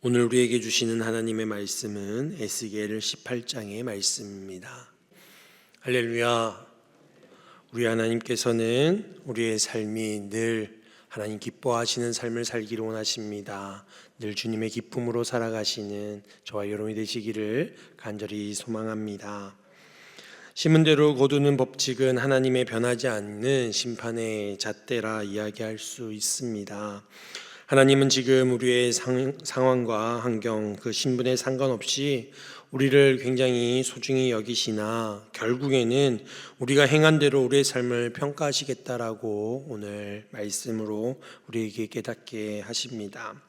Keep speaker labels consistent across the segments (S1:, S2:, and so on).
S1: 오늘 우리에게 주시는 하나님의 말씀은 에스겔 18장의 말씀입니다. 할렐루야. 우리 하나님께서는 우리의 삶이 늘 하나님 기뻐하시는 삶을 살기를 원하십니다. 늘 주님의 기쁨으로 살아가시는 저와 여러분이 되시기를 간절히 소망합니다. 심은 대로 거두는 법칙은 하나님의 변하지 않는 심판의 잣대라 이야기할 수 있습니다. 하나님은 지금 우리의 상황과 환경, 그 신분에 상관없이 우리를 굉장히 소중히 여기시나 결국에는 우리가 행한 대로 우리의 삶을 평가하시겠다라고 오늘 말씀으로 우리에게 깨닫게 하십니다.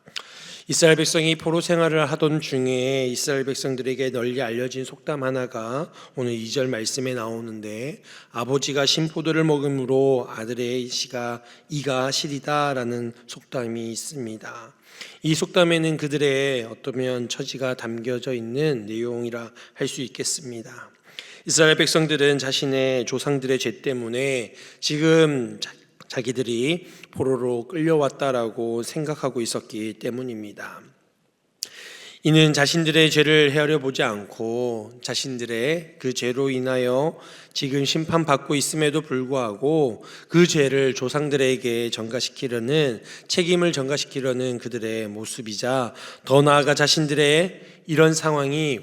S1: 이스라엘 백성이 포로 생활을 하던 중에 이스라엘 백성들에게 널리 알려진 속담 하나가 오늘 2절 말씀에 나오는데, 아버지가 신포도를 먹음으로 아들의 이가 시리다라는 속담이 있습니다. 이 속담에는 그들의 어쩌면 처지가 담겨져 있는 내용이라 할 수 있겠습니다. 이스라엘 백성들은 자신의 조상들의 죄 때문에 지금 자기들이 포로로 끌려왔다라고 생각하고 있었기 때문입니다. 이는 자신들의 죄를 헤아려 보지 않고 자신들의 그 죄로 인하여 지금 심판받고 있음에도 불구하고 그 죄를 조상들에게 전가시키려는, 책임을 전가시키려는 그들의 모습이자, 더 나아가 자신들의 이런 상황이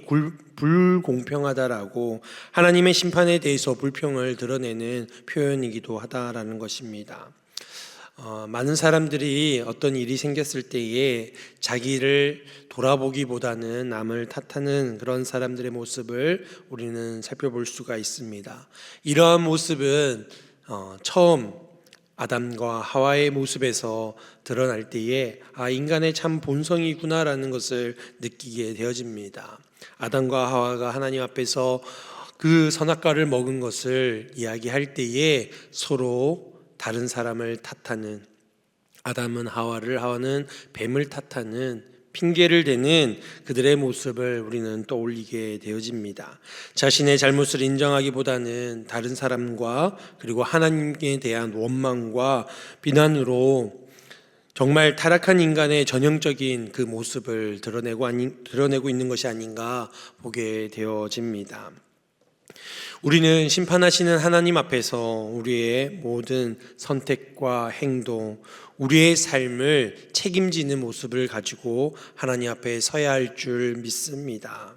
S1: 불공평하다라고 하나님의 심판에 대해서 불평을 드러내는 표현이기도 하다라는 것입니다. 많은 사람들이 어떤 일이 생겼을 때에 자기를 돌아보기보다는 남을 탓하는 그런 사람들의 모습을 우리는 살펴볼 수가 있습니다. 이러한 모습은 처음 아담과 하와의 모습에서 드러날 때에 인간의 참 본성이구나라는 것을 느끼게 되어집니다. 아담과 하와가 하나님 앞에서 그 선악과를 먹은 것을 이야기할 때에 서로 다른 사람을 탓하는, 아담은 하와를, 하와는 뱀을 탓하는, 핑계를 대는 그들의 모습을 우리는 떠올리게 되어집니다. 자신의 잘못을 인정하기보다는 다른 사람과 그리고 하나님에 대한 원망과 비난으로 정말 타락한 인간의 전형적인 그 모습을 드러내고 있는 것이 아닌가 보게 되어집니다. 우리는 심판하시는 하나님 앞에서 우리의 모든 선택과 행동, 우리의 삶을 책임지는 모습을 가지고 하나님 앞에 서야 할 줄 믿습니다.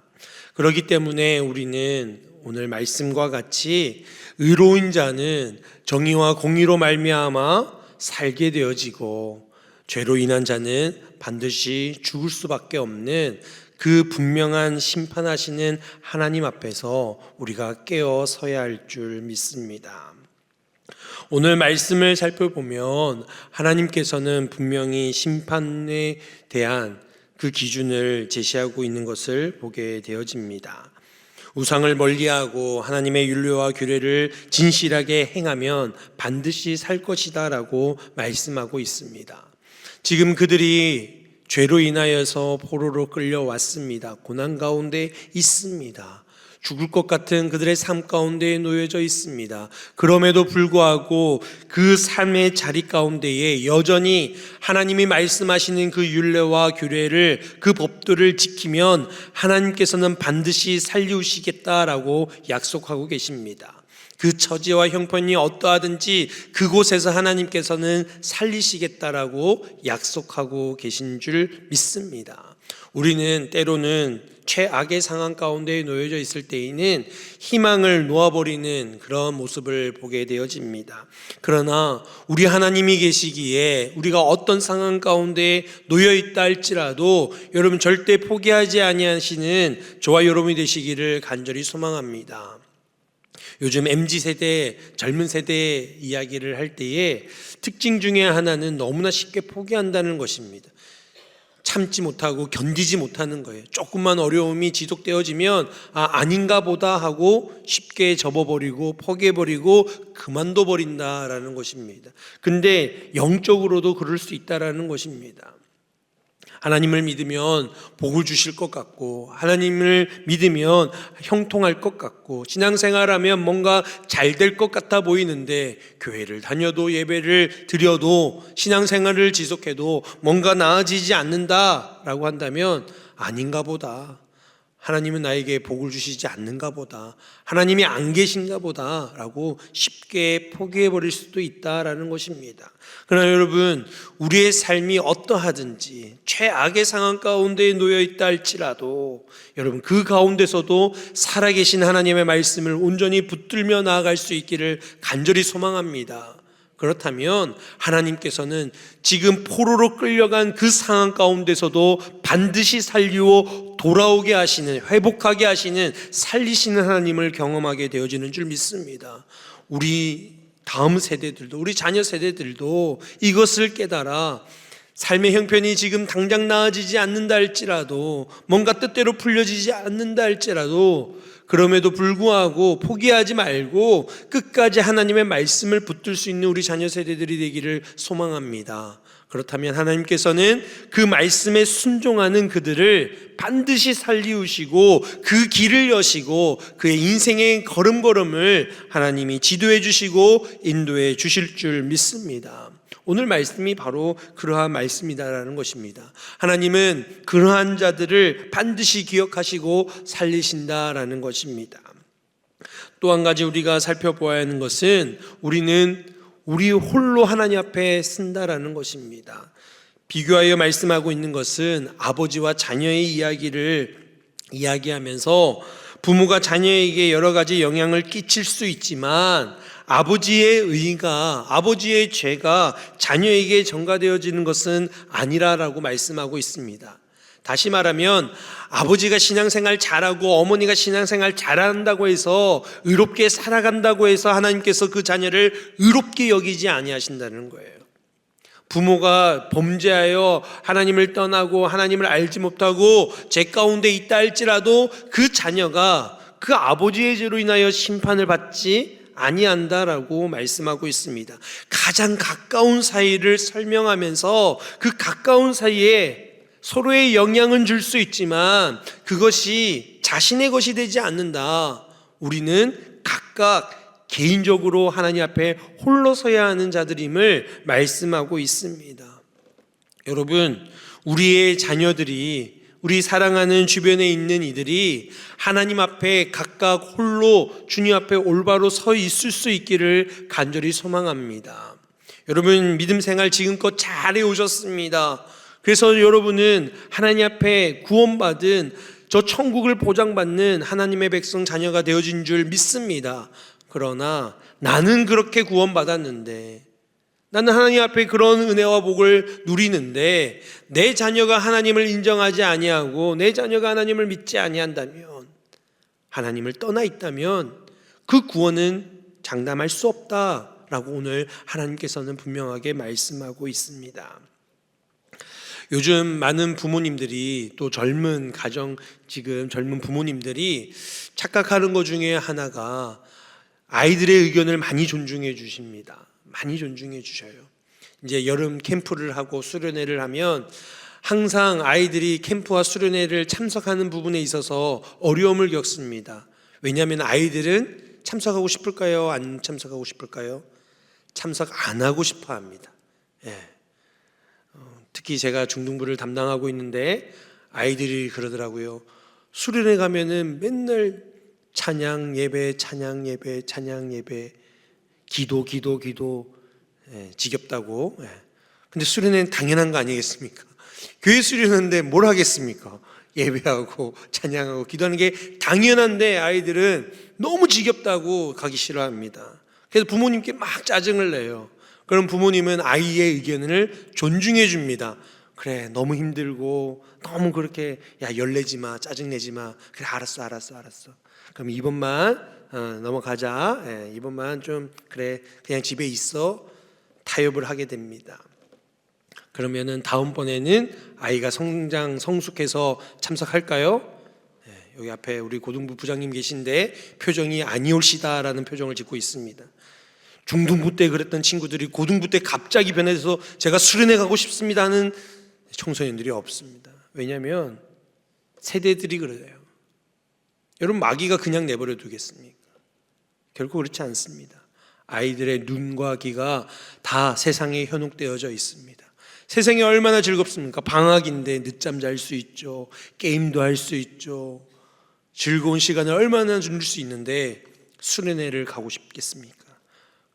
S1: 그렇기 때문에 우리는 오늘 말씀과 같이 의로운 자는 정의와 공의로 말미암아 살게 되어지고, 죄로 인한 자는 반드시 죽을 수밖에 없는 그 분명한 심판하시는 하나님 앞에서 우리가 깨어 서야 할 줄 믿습니다. 오늘 말씀을 살펴보면 하나님께서는 분명히 심판에 대한 그 기준을 제시하고 있는 것을 보게 되어집니다. 우상을 멀리하고 하나님의 율례와 규례를 진실하게 행하면 반드시 살 것이다 라고 말씀하고 있습니다. 지금 그들이 죄로 인하여서 포로로 끌려왔습니다. 고난 가운데 있습니다. 죽을 것 같은 그들의 삶 가운데에 놓여져 있습니다. 그럼에도 불구하고 그 삶의 자리 가운데에 여전히 하나님이 말씀하시는 그 율례와 규례를, 그 법들을 지키면 하나님께서는 반드시 살리시겠다라고 약속하고 계십니다. 그 처지와 형편이 어떠하든지 그곳에서 하나님께서는 살리시겠다라고 약속하고 계신 줄 믿습니다. 우리는 때로는 최악의 상황 가운데 놓여져 있을 때에는 희망을 놓아버리는 그런 모습을 보게 되어집니다. 그러나 우리 하나님이 계시기에 우리가 어떤 상황 가운데 놓여 있다 할지라도 여러분 절대 포기하지 아니하시는 저와 여러분이 되시기를 간절히 소망합니다. 요즘 MZ세대, 젊은 세대 이야기를 할 때에 특징 중에 하나는 너무나 쉽게 포기한다는 것입니다. 참지 못하고 견디지 못하는 거예요. 조금만 어려움이 지속되어지면 아닌가 보다 하고 쉽게 접어버리고 포기해버리고 그만둬 버린다라는 것입니다. 근데 영적으로도 그럴 수 있다라는 것입니다. 하나님을 믿으면 복을 주실 것 같고, 하나님을 믿으면 형통할 것 같고, 신앙생활하면 뭔가 잘 될 것 같아 보이는데, 교회를 다녀도 예배를 드려도 신앙생활을 지속해도 뭔가 나아지지 않는다라고 한다면 아닌가 보다, 하나님은 나에게 복을 주시지 않는가 보다, 하나님이 안 계신가 보다 라고 쉽게 포기해버릴 수도 있다라는 것입니다. 그러나 여러분, 우리의 삶이 어떠하든지 최악의 상황 가운데 놓여 있다 할지라도 여러분, 그 가운데서도 살아계신 하나님의 말씀을 온전히 붙들며 나아갈 수 있기를 간절히 소망합니다. 그렇다면 하나님께서는 지금 포로로 끌려간 그 상황 가운데서도 반드시 살리고 돌아오게 하시는, 회복하게 하시는, 살리시는 하나님을 경험하게 되어지는 줄 믿습니다. 우리 다음 세대들도, 우리 자녀 세대들도 이것을 깨달아 삶의 형편이 지금 당장 나아지지 않는다 할지라도, 뭔가 뜻대로 풀려지지 않는다 할지라도 그럼에도 불구하고 포기하지 말고 끝까지 하나님의 말씀을 붙들 수 있는 우리 자녀 세대들이 되기를 소망합니다. 그렇다면 하나님께서는 그 말씀에 순종하는 그들을 반드시 살리우시고 그 길을 여시고 그의 인생의 걸음걸음을 하나님이 지도해 주시고 인도해 주실 줄 믿습니다. 오늘 말씀이 바로 그러한 말씀이다라는 것입니다. 하나님은 그러한 자들을 반드시 기억하시고 살리신다라는 것입니다. 또 한 가지 우리가 살펴보아야 하는 것은 우리는 우리 홀로 하나님 앞에 쓴다라는 것입니다. 비교하여 말씀하고 있는 것은 아버지와 자녀의 이야기를 이야기하면서 부모가 자녀에게 여러 가지 영향을 끼칠 수 있지만 아버지의 의가, 아버지의 죄가 자녀에게 전가되어지는 것은 아니라라고 말씀하고 있습니다. 다시 말하면 아버지가 신앙생활 잘하고 어머니가 신앙생활 잘한다고 해서 의롭게 살아간다고 해서 하나님께서 그 자녀를 의롭게 여기지 아니하신다는 거예요. 부모가 범죄하여 하나님을 떠나고 하나님을 알지 못하고 죄 가운데 있다 할지라도 그 자녀가 그 아버지의 죄로 인하여 심판을 받지 아니한다라고 말씀하고 있습니다. 가장 가까운 사이를 설명하면서 그 가까운 사이에 서로의 영향은 줄 수 있지만 그것이 자신의 것이 되지 않는다. 우리는 각각 개인적으로 하나님 앞에 홀로 서야 하는 자들임을 말씀하고 있습니다. 여러분, 우리의 자녀들이, 우리 사랑하는 주변에 있는 이들이 하나님 앞에 각각 홀로 주님 앞에 올바로 서 있을 수 있기를 간절히 소망합니다. 여러분, 믿음 생활 지금껏 잘해 오셨습니다. 그래서 여러분은 하나님 앞에 구원받은, 저 천국을 보장받는 하나님의 백성 자녀가 되어진 줄 믿습니다. 그러나 나는 그렇게 구원받았는데, 나는 하나님 앞에 그런 은혜와 복을 누리는데 내 자녀가 하나님을 인정하지 아니하고 내 자녀가 하나님을 믿지 아니한다면, 하나님을 떠나 있다면 그 구원은 장담할 수 없다라고 오늘 하나님께서는 분명하게 말씀하고 있습니다. 요즘 많은 부모님들이, 또 젊은 가정, 지금 젊은 부모님들이 착각하는 것 중에 하나가 아이들의 의견을 많이 존중해 주십니다. 많이 존중해 주셔요. 이제 여름 캠프를 하고 수련회를 하면 항상 아이들이 캠프와 수련회를 참석하는 부분에 있어서 어려움을 겪습니다. 왜냐하면 아이들은 참석하고 싶을까요? 안 참석하고 싶을까요? 참석 안 하고 싶어 합니다. 예. 특히 제가 중등부를 담당하고 있는데 아이들이 그러더라고요. 수련회 가면은 맨날 찬양 예배, 찬양 예배, 찬양 예배, 기도, 지겹다고. 근데 수련회는 당연한 거 아니겠습니까? 교회 수련회인데 뭘 하겠습니까? 예배하고 찬양하고 기도하는 게 당연한데 아이들은 너무 지겹다고 가기 싫어합니다. 그래서 부모님께 막 짜증을 내요. 그럼 부모님은 아이의 의견을 존중해 줍니다. 그래, 너무 힘들고 너무 그렇게 열내지 마, 짜증내지 마. 그래, 알았어. 그럼 이번만 넘어가자. 이번만 좀 그래, 그냥 집에 있어. 타협을 하게 됩니다. 그러면은 다음번에는 아이가 성숙해서 참석할까요? 여기 앞에 우리 고등부 부장님 계신데 표정이 아니올시다라는 표정을 짓고 있습니다. 중등부 때 그랬던 친구들이 고등부 때 갑자기 변해서 제가 수련회 가고 싶습니다 하는 청소년들이 없습니다. 왜냐하면 세대들이 그래요. 여러분, 마귀가 그냥 내버려 두겠습니까? 결코 그렇지 않습니다. 아이들의 눈과 귀가 다 세상에 현혹되어져 있습니다. 세상이 얼마나 즐겁습니까? 방학인데 늦잠 잘 수 있죠. 게임도 할 수 있죠. 즐거운 시간을 얼마나 누릴 수 있는데 수련회를 가고 싶겠습니까?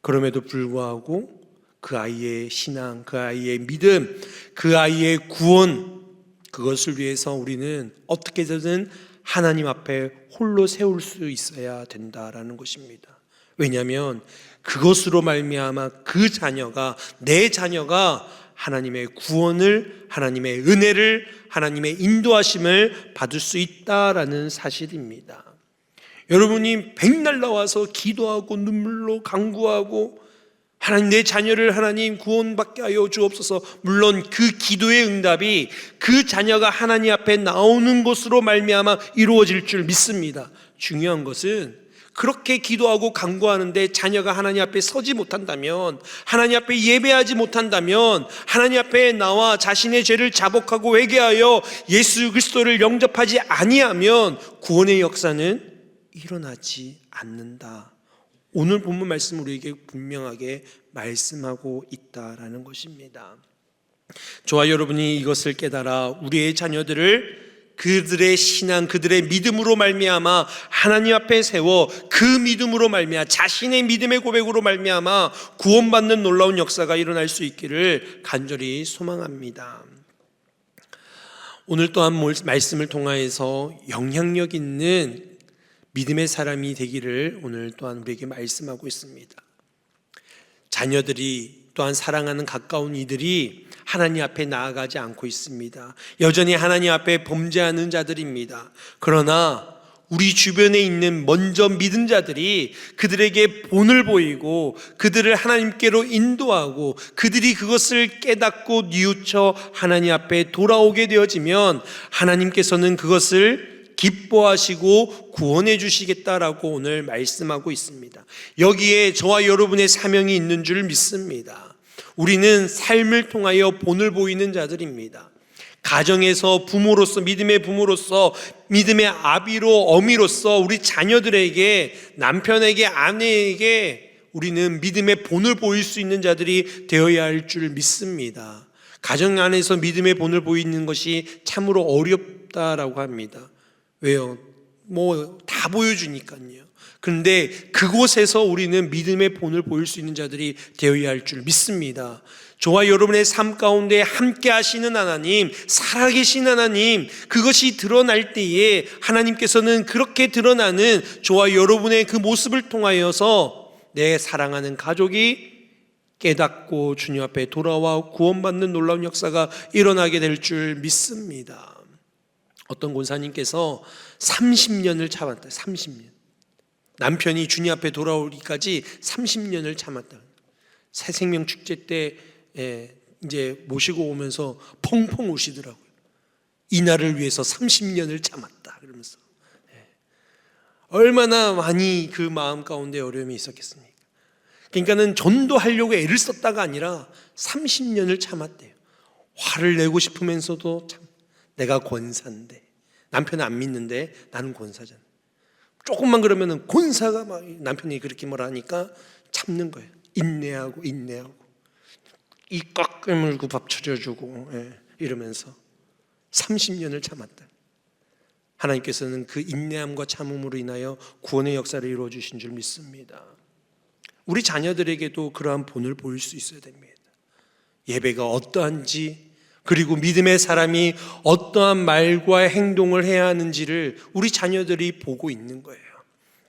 S1: 그럼에도 불구하고 그 아이의 신앙, 그 아이의 믿음, 그 아이의 구원, 그것을 위해서 우리는 어떻게든 하나님 앞에 홀로 세울 수 있어야 된다라는 것입니다. 왜냐하면 그것으로 말미암아 그 자녀가, 내 자녀가 하나님의 구원을, 하나님의 은혜를, 하나님의 인도하심을 받을 수 있다라는 사실입니다. 여러분이 백날 나와서 기도하고 눈물로 간구하고 하나님, 내 자녀를 하나님 구원받게 하여 주옵소서. 물론 그 기도의 응답이 그 자녀가 하나님 앞에 나오는 것으로 말미암아 이루어질 줄 믿습니다. 중요한 것은 그렇게 기도하고 간구하는데 자녀가 하나님 앞에 서지 못한다면, 하나님 앞에 예배하지 못한다면, 하나님 앞에 나와 자신의 죄를 자복하고 회개하여 예수 그리스도를 영접하지 아니하면 구원의 역사는 일어나지 않는다. 오늘 본문 말씀 우리에게 분명하게 말씀하고 있다라는 것입니다. 저와 여러분이 이것을 깨달아 우리의 자녀들을 그들의 신앙, 그들의 믿음으로 말미암아 하나님 앞에 세워 그 믿음으로 말미암아 자신의 믿음의 고백으로 말미암아 구원받는 놀라운 역사가 일어날 수 있기를 간절히 소망합니다. 오늘 또한 말씀을 통하여서 영향력 있는 믿음의 사람이 되기를 오늘 또한 우리에게 말씀하고 있습니다. 자녀들이 또한 사랑하는 가까운 이들이 하나님 앞에 나아가지 않고 있습니다. 여전히 하나님 앞에 범죄하는 자들입니다. 그러나 우리 주변에 있는 먼저 믿은 자들이 그들에게 본을 보이고 그들을 하나님께로 인도하고 그들이 그것을 깨닫고 뉘우쳐 하나님 앞에 돌아오게 되어지면 하나님께서는 그것을 기뻐하시고 구원해 주시겠다라고 오늘 말씀하고 있습니다. 여기에 저와 여러분의 사명이 있는 줄 믿습니다. 우리는 삶을 통하여 본을 보이는 자들입니다. 가정에서 부모로서, 믿음의 부모로서, 믿음의 아비로, 어미로서 우리 자녀들에게, 남편에게, 아내에게 우리는 믿음의 본을 보일 수 있는 자들이 되어야 할 줄 믿습니다. 가정 안에서 믿음의 본을 보이는 것이 참으로 어렵다라고 합니다. 왜요? 다 보여주니까요. 그런데 그곳에서 우리는 믿음의 본을 보일 수 있는 자들이 되어야 할 줄 믿습니다. 저와 여러분의 삶 가운데 함께 하시는 하나님, 살아계신 하나님, 그것이 드러날 때에 하나님께서는 그렇게 드러나는 저와 여러분의 그 모습을 통하여서 내 사랑하는 가족이 깨닫고 주님 앞에 돌아와 구원받는 놀라운 역사가 일어나게 될 줄 믿습니다. 어떤 권사님께서 30년을 참았다. 30년. 남편이 주님 앞에 돌아오기까지 30년을 참았다. 새생명 축제 때 이제 모시고 오면서 펑펑 우시더라고요. 이 날을 위해서 30년을 참았다 그러면서. 얼마나 많이 그 마음 가운데 어려움이 있었겠습니까? 그러니까는 전도하려고 애를 썼다가 아니라 30년을 참았대요. 화를 내고 싶으면서도 참, 내가 권사인데, 남편은 안 믿는데 나는 권사잖아. 조금만 그러면은 권사가 막 남편이 그렇게 뭐라 하니까 참는 거예요. 인내하고 이 꽉 깨물고 밥 차려주고 이러면서 30년을 참았다. 하나님께서는 그 인내함과 참음으로 인하여 구원의 역사를 이루어 주신 줄 믿습니다. 우리 자녀들에게도 그러한 본을 보일 수 있어야 됩니다. 예배가 어떠한지, 그리고 믿음의 사람이 어떠한 말과 행동을 해야 하는지를 우리 자녀들이 보고 있는 거예요.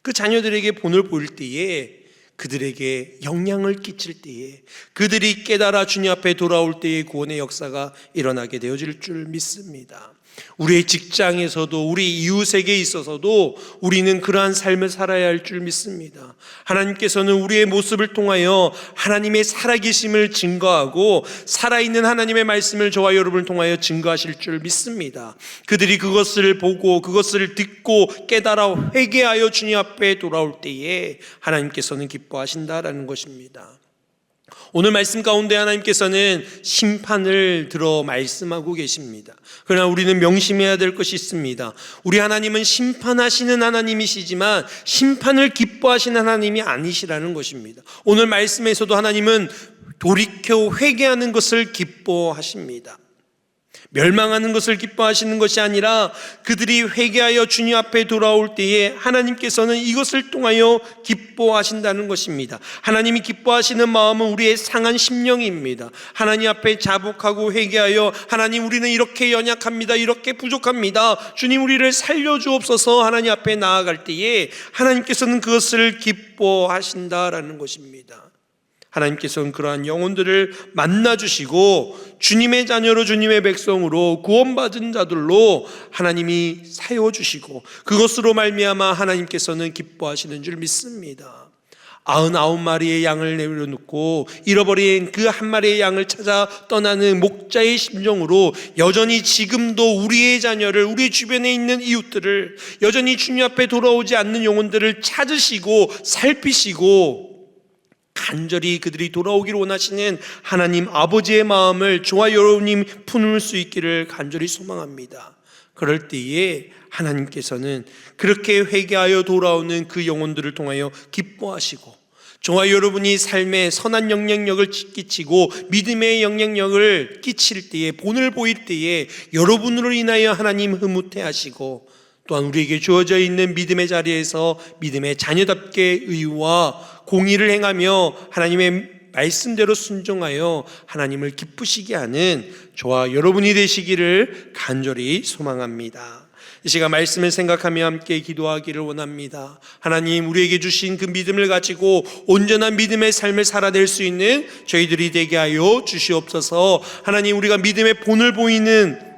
S1: 그 자녀들에게 본을 보일 때에, 그들에게 영향을 끼칠 때에, 그들이 깨달아 주님 앞에 돌아올 때에 구원의 역사가 일어나게 되어질 줄 믿습니다. 우리의 직장에서도, 우리 이웃에게 있어서도 우리는 그러한 삶을 살아야 할 줄 믿습니다. 하나님께서는 우리의 모습을 통하여 하나님의 살아계심을 증거하고 살아있는 하나님의 말씀을 저와 여러분을 통하여 증거하실 줄 믿습니다. 그들이 그것을 보고 그것을 듣고 깨달아 회개하여 주님 앞에 돌아올 때에 하나님께서는 기뻐하신다라는 것입니다. 오늘 말씀 가운데 하나님께서는 심판을 들어 말씀하고 계십니다. 그러나 우리는 명심해야 될 것이 있습니다. 우리 하나님은 심판하시는 하나님이시지만 심판을 기뻐하시는 하나님이 아니시라는 것입니다. 오늘 말씀에서도 하나님은 돌이켜 회개하는 것을 기뻐하십니다. 멸망하는 것을 기뻐하시는 것이 아니라 그들이 회개하여 주님 앞에 돌아올 때에 하나님께서는 이것을 통하여 기뻐하신다는 것입니다. 하나님이 기뻐하시는 마음은 우리의 상한 심령입니다. 하나님 앞에 자복하고 회개하여 하나님, 우리는 이렇게 연약합니다, 이렇게 부족합니다, 주님 우리를 살려주옵소서 하나님 앞에 나아갈 때에 하나님께서는 그것을 기뻐하신다라는 것입니다. 하나님께서는 그러한 영혼들을 만나주시고 주님의 자녀로, 주님의 백성으로, 구원받은 자들로 하나님이 세워주시고 그것으로 말미암아 하나님께서는 기뻐하시는 줄 믿습니다. 99마리의 양을 내려놓고 잃어버린 그 한 마리의 양을 찾아 떠나는 목자의 심정으로 여전히 지금도 우리의 자녀를, 우리 주변에 있는 이웃들을, 여전히 주님 앞에 돌아오지 않는 영혼들을 찾으시고 살피시고 간절히 그들이 돌아오기를 원하시는 하나님 아버지의 마음을 저와 여러분이 품을 수 있기를 간절히 소망합니다. 그럴 때에 하나님께서는 그렇게 회개하여 돌아오는 그 영혼들을 통하여 기뻐하시고 저와 여러분이 삶에 선한 영향력을 끼치고 믿음의 영향력을 끼칠 때에, 본을 보일 때에 여러분으로 인하여 하나님 흐뭇해 하시고 또한 우리에게 주어져 있는 믿음의 자리에서 믿음의 자녀답게 의와 공의를 행하며 하나님의 말씀대로 순종하여 하나님을 기쁘시게 하는 저와 여러분이 되시기를 간절히 소망합니다. 이 시간 말씀을 생각하며 함께 기도하기를 원합니다. 하나님, 우리에게 주신 그 믿음을 가지고 온전한 믿음의 삶을 살아낼 수 있는 저희들이 되게 하여 주시옵소서. 하나님, 우리가 믿음의 본을 보이는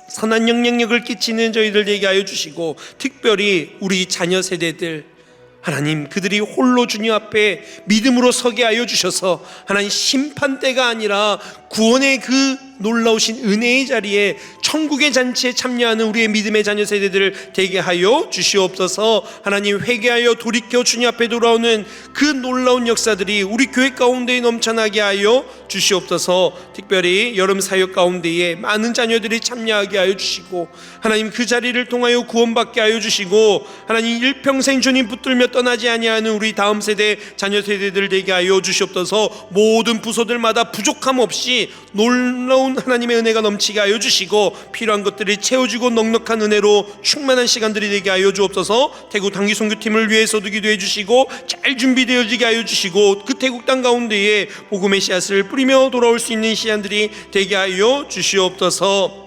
S1: 선한 영향력을 끼치는 저희들 되게 하여 주시고 특별히 우리 자녀 세대들, 하나님 그들이 홀로 주님 앞에 믿음으로 서게 하여 주셔서 하나님 심판대가 아니라 구원의 그 놀라우신 은혜의 자리에 천국의 잔치에 참여하는 우리의 믿음의 자녀 세대들을 되게 하여 주시옵소서. 하나님, 회개하여 돌이켜 주님 앞에 돌아오는 그 놀라운 역사들이 우리 교회 가운데에 넘쳐나게 하여 주시옵소서. 특별히 여름 사역 가운데에 많은 자녀들이 참여하게 하여 주시고 하나님 그 자리를 통하여 구원받게 하여 주시고 하나님 일평생 주님 붙들며 떠나지 아니하는 우리 다음 세대 자녀 세대들 되게 하여 주시옵소서. 모든 부서들마다 부족함 없이 놀라운 하나님의 은혜가 넘치게 하여 주시고 필요한 것들이 채워지고 넉넉한 은혜로 충만한 시간들이 되게 하여 주옵소서. 태국 단기 선교팀을 위해서도 기도해 주시고 잘 준비되어지게 하여 주시고 그 태국 땅 가운데에 복음의 씨앗을 뿌리며 돌아올 수 있는 시간들이 되게 하여 주시옵소서.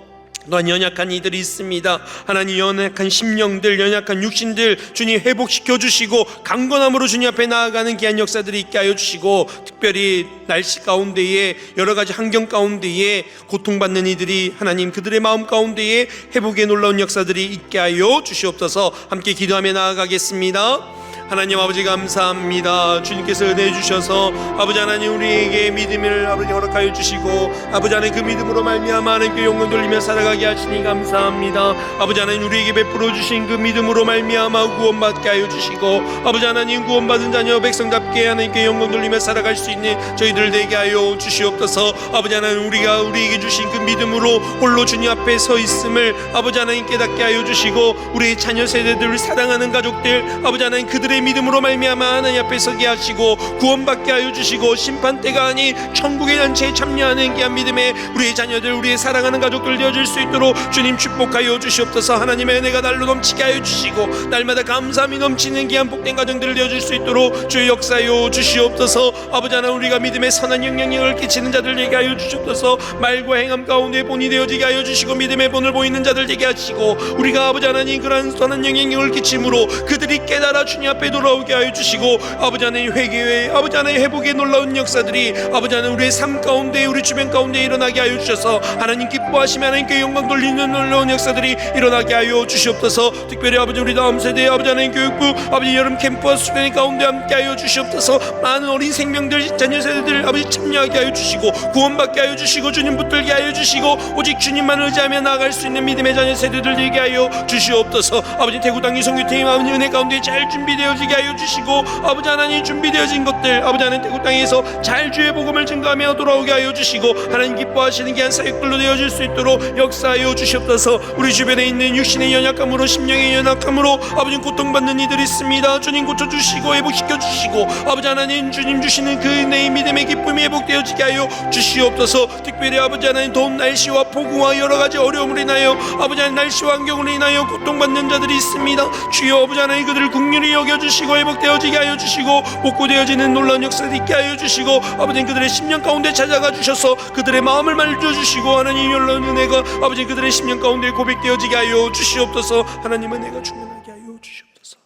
S1: 또한 연약한 이들이 있습니다. 하나님, 연약한 심령들, 연약한 육신들 주님 회복시켜 주시고 강건함으로 주님 앞에 나아가는 귀한 역사들이 있게 하여 주시고 특별히 날씨 가운데에 여러 가지 환경 가운데에 고통받는 이들이 하나님 그들의 마음 가운데에 회복의 놀라운 역사들이 있게 하여 주시옵소서. 함께 기도하며 나아가겠습니다. 하나님 아버지 감사합니다. 주님께서 은혜 주셔서 아버지 하나님 우리에게 믿음을 아버지 허락하여 주시고 아버지 하나님 그 믿음으로 말미암아 하나님께 영광 돌리며 살아가게 하시니 감사합니다. 아버지 하나님 우리에게 베풀어 주신 그 믿음으로 말미암아 구원받게 하여 주시고 아버지 하나님 구원받은 자녀 백성답게 하나님께 영광 돌리며 살아갈 수 있는 저희들 되게 하여 주시옵소서. 아버지 하나님 우리가 우리에게 주신 그 믿음으로 홀로 주님 앞에 서 있음을 아버지 하나님 깨닫게 하여 주시고 우리의 자녀 세대들을 사랑하는 가족들 아버지 하나님 그들의 믿음으로 말미암아 하나님 앞에 서게 하시고 구원받게 하여 주시고 심판대가 아닌 천국의 잔치에 참여하는 귀한 믿음의 우리의 자녀들 우리의 사랑하는 가족들 되어질 수 있도록 주님 축복하여 주시옵소서. 하나님의 은혜가 날로 넘치게 하여 주시고 날마다 감사함이 넘치는 귀한 복된 가정들 되어질 수 있도록 주의 역사여 주시옵소서. 아버지 하나님 우리가 믿음의 선한 영향력을 끼치는 자들 되게 하여 주시옵소서. 말과 행함 가운데 본이 되어지게 하여 주시고 믿음의 본을 보이는 자들 되게 하시고 우리가 아버지 하나님 그러한 선한 영향력을 끼침으로 그들이 깨달아 주님 앞에 돌아오게 하여 주시고 아버지 하나님 회개의 아버지 하나님 회복의 놀라운 역사들이 아버지 하나님 우리의 삶 가운데 우리 주변 가운데 일어나게 하여 주셔서 하나님 기뻐 기뻐하시며 하나님께 영광 돌리는 놀라운 역사들이 일어나게 하여 주시옵소서. 특별히 아버지 우리 다음 세대 아버지 하나님 교육부 아버지 여름 캠프와 수련회 가운데 함께 하여 주시옵소서. 많은 어린 생명들 자녀 세대들 아버지 참여하게 하여 주시고 구원받게 하여 주시고 주님 붙들게 하여 주시고 오직 주님만 의지하며 나아갈 수 있는 믿음의 자녀 세대들 되게 하여 주시옵소서. 아버지 대구 당기 선교팀 아버지 은혜 가운데 잘 준비되어지게 하여 주시고 아버지 하나님 준비되어진 것들 아버지 하나님 대구 땅에서 잘 주의 복음을 증거하며 돌아오게 하여 주시고 하나님 기뻐하시는 귀한 사역들로 되어질 수 있도록 역사하여 주시옵소서. 우리 주변에 있는 육신의 연약함으로 심령의 연약함으로 아버지 고통받는 이들이 있습니다. 주님 고쳐주시고 회복시켜 주시고 아버지 하나님 주님 주시는 그 은혜의 믿음의 기쁨이 회복되어지게 하여 주시옵소서. 특별히 아버지 하나님 더운 날씨와 폭우와 여러가지 어려움으로 인하여 아버지 하나님 날씨와 환경으로 인하여 고통받는 자들이 있습니다. 주여 아버지 하나님 그들을 긍휼히 여겨주시고 회복되어지게 하여 주시고 복구되어지는 놀라운 역사를 있게 하여 주시고 아버지 그들의 심령 가운데 찾아가 주셔서 그들의 마음을 만져주시고 하나님 놀라운 은혜가 아버지 그들의 심령 가운데 고백되어지게 하여 주시옵소서. 하나님 은혜가 충만하게 하여 주시옵소서.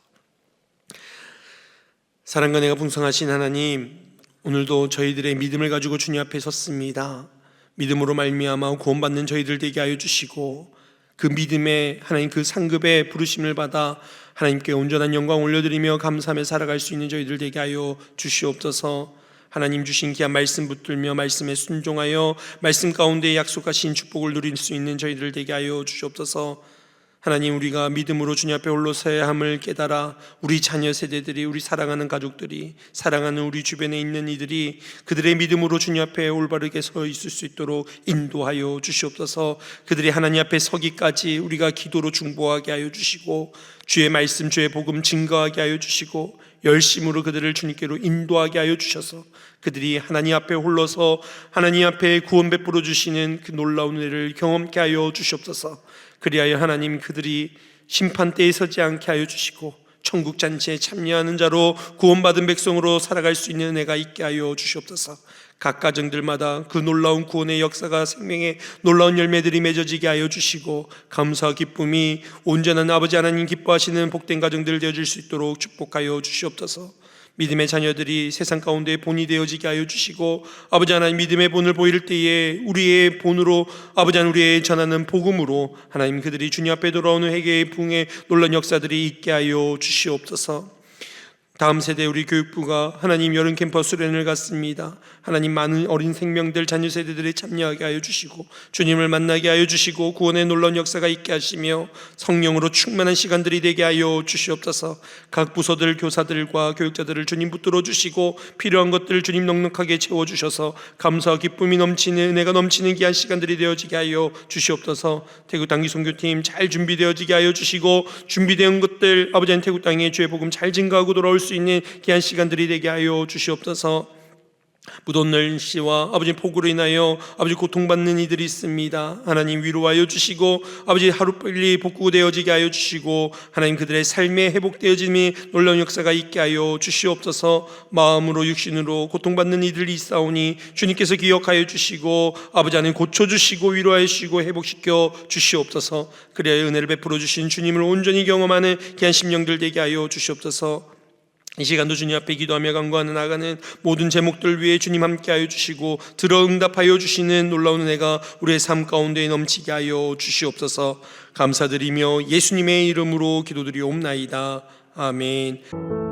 S1: 사랑과 은혜가 풍성하신 하나님, 오늘도 저희들의 믿음을 가지고 주님 앞에 섰습니다. 믿음으로 말미암아 구원받는 저희들 되게 하여 주시고 그 믿음의 하나님 그 상급의 부르심을 받아 하나님께 온전한 영광 올려드리며 감사하며 살아갈 수 있는 저희들 되게 하여 주시옵소서. 하나님 주신 귀한 말씀 붙들며 말씀에 순종하여 말씀 가운데 약속하신 축복을 누릴 수 있는 저희들 되게 하여 주시옵소서. 하나님 우리가 믿음으로 주님 앞에 홀로 서야 함을 깨달아 우리 자녀 세대들이 우리 사랑하는 가족들이 사랑하는 우리 주변에 있는 이들이 그들의 믿음으로 주님 앞에 올바르게 서 있을 수 있도록 인도하여 주시옵소서. 그들이 하나님 앞에 서기까지 우리가 기도로 중보하게 하여 주시고 주의 말씀 주의 복음 증거하게 하여 주시고 열심으로 그들을 주님께로 인도하게 하여 주셔서 그들이 하나님 앞에 홀로서 하나님 앞에 구원 베풀어 주시는 그 놀라운 은혜를 경험케 하여 주시옵소서. 그리하여 하나님 그들이 심판대에 서지 않게 하여 주시고 천국 잔치에 참여하는 자로 구원받은 백성으로 살아갈 수 있는 은혜가 있게 하여 주시옵소서. 각 가정들마다 그 놀라운 구원의 역사가 생명의 놀라운 열매들이 맺어지게 하여 주시고 감사와 기쁨이 온전한 아버지 하나님 기뻐하시는 복된 가정들 되어질 수 있도록 축복하여 주시옵소서. 믿음의 자녀들이 세상 가운데 본이 되어지게 하여 주시고 아버지 하나님 믿음의 본을 보일 때에 우리의 본으로 아버지 하나님 우리의 전하는 복음으로 하나님 그들이 주님 앞에 돌아오는 회개의 부흥의 놀라운 역사들이 있게 하여 주시옵소서. 다음 세대 우리 교육부가 하나님 여름 캠퍼스 수련을 갔습니다. 하나님 많은 어린 생명들 자녀 세대들이 참여하게 하여 주시고 주님을 만나게 하여 주시고 구원의 놀라운 역사가 있게 하시며 성령으로 충만한 시간들이 되게 하여 주시옵소서. 각 부서들 교사들과 교육자들을 주님 붙들어 주시고 필요한 것들을 주님 넉넉하게 채워주셔서 감사와 기쁨이 넘치는 은혜가 넘치는 귀한 시간들이 되어지게 하여 주시옵소서. 대구 당기 선교팀 잘 준비되어지게 하여 주시고 준비된 것들 아버지 하나님 태국 땅에 주의 복음 잘 증거하고 돌아올 수 있는 귀한 시간들이 되게 하여 주시옵소서. 무더운 날씨와 아버지 폭우로 인하여 아버지 고통받는 이들이 있습니다. 하나님 위로하여 주시고 아버지 하루빨리 복구되어지게 하여 주시고 하나님 그들의 삶에 회복되어짐이 놀라운 역사가 있게 하여 주시옵소서. 마음으로 육신으로 고통받는 이들이 있사오니 주님께서 기억하여 주시고 아버지 하나님 고쳐주시고 위로하여 주시고 회복시켜 주시옵소서. 그래야 은혜를 베풀어 주신 주님을 온전히 경험하는 귀한 심령들 되게 하여 주시옵소서. 이 시간도 주님 앞에 기도하며 간구하는 나가는 모든 제목들 위해 주님 함께하여 주시고 들어 응답하여 주시는 놀라운 은혜가 우리의 삶 가운데 넘치게 하여 주시옵소서. 감사드리며 예수님의 이름으로 기도드리옵나이다. 아멘.